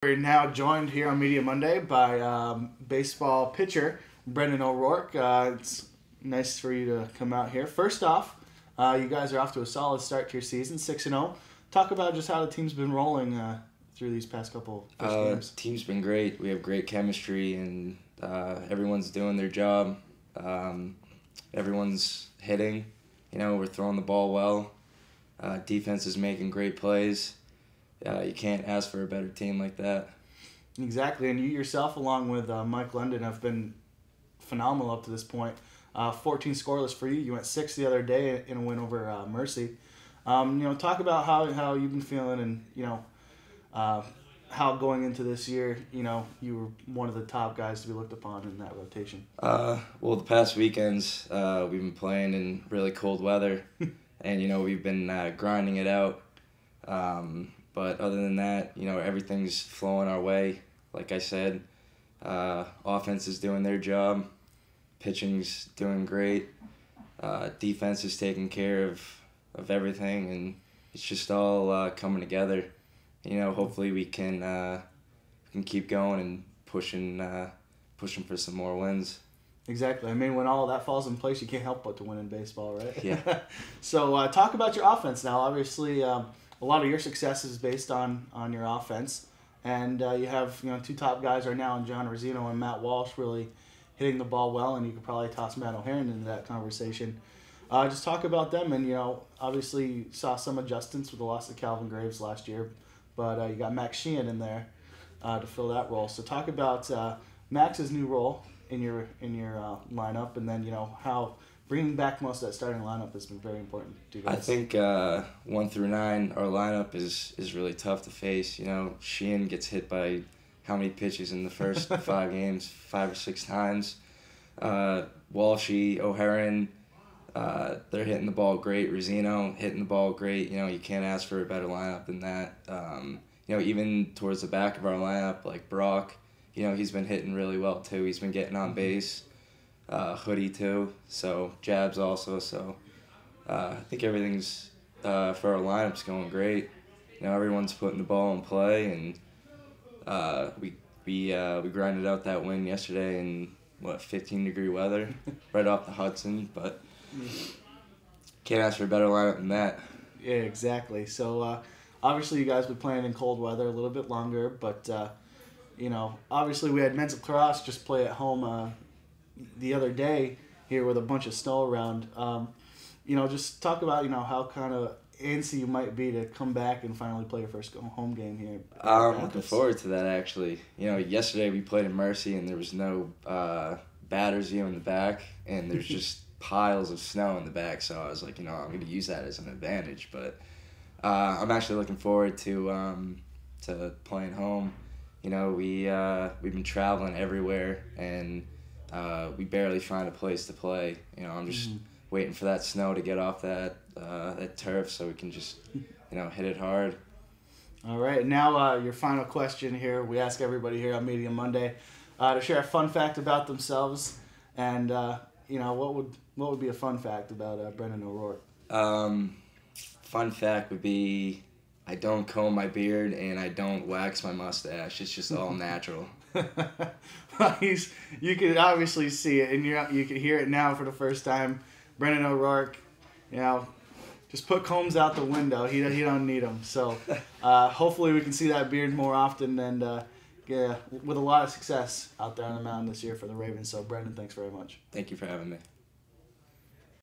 We're now joined here on Media Monday by baseball pitcher Brendan O'Rourke. It's nice for you to come out here. First off, you guys are off to a solid start to your season, 6-0. Talk about just how the team's been rolling through these past couple first games. Team's been great. We have great chemistry, and everyone's doing their job. Everyone's hitting. We're throwing the ball well. Defense is making great plays. You can't ask for a better team like that. Exactly, and you yourself, along with Mike London, have been phenomenal up to this point. 14 scoreless for you. You went 6 the other day in a win over Mercy. Talk about how you've been feeling, and how going into this year, you were one of the top guys to be looked upon in that rotation. Well, the past weekends we've been playing in really cold weather, and we've been grinding it out. But other than that, everything's flowing our way. Like I said, offense is doing their job. Pitching's doing great. Defense is taking care of everything, and it's just all coming together. Hopefully we can keep going and pushing for some more wins. Exactly. I mean, when all of that falls in place, you can't help but to win in baseball, right? Yeah. So talk about your offense now. Obviously, a lot of your success is based on your offense, and you have two top guys right now in John Rosino and Matt Walsh really hitting the ball well, and you could probably toss Matt O'Heron into that conversation. Just talk about them, and obviously you saw some adjustments with the loss of Calvin Graves last year, but you got Max Sheehan in there to fill that role. So talk about Max's new role in your lineup, and then how bringing back most of that starting lineup has been very important to you guys. I think 1 through 9, our lineup is really tough to face. Sheehan gets hit by how many pitches in the first 5 games? 5 or 6 times. Walshy, O'Heron, they're hitting the ball great. Rosino hitting the ball great. You can't ask for a better lineup than that. Even towards the back of our lineup, like Brock, he's been hitting really well too. He's been getting on base. Hoodie too, so Jabs also. So I think everything's for our lineup's going great. Everyone's putting the ball in play, and we grinded out that win yesterday in 15-degree weather, right off the Hudson. But can't ask for a better lineup than that. Yeah, exactly. So obviously you guys have been playing in cold weather a little bit longer, but obviously we had men's lacrosse just play at home the other day here with a bunch of snow around. Just talk about how kind of antsy you might be to come back and finally play your first home game here. I'm looking forward to that, actually. Yesterday we played in Mercy, and there was no batter's view in the back, and there's just piles of snow in the back, so I was like, I'm going to use that as an advantage. But I'm actually looking forward to playing home. We've been traveling everywhere, and we barely find a place to play. I'm just waiting for that snow to get off that turf so we can just hit it hard. All right, now your final question here. We ask everybody here on Media Monday to share a fun fact about themselves, and what would be a fun fact about Brendan O'Rourke? Fun fact would be I don't comb my beard and I don't wax my mustache. It's just all natural. You can obviously see it, and you can hear it now for the first time. Brendan O'Rourke, just put combs out the window. He don't need them. So hopefully we can see that beard more often, and with a lot of success out there on the mound this year for the Ravens. So Brendan, thanks very much. Thank you for having me.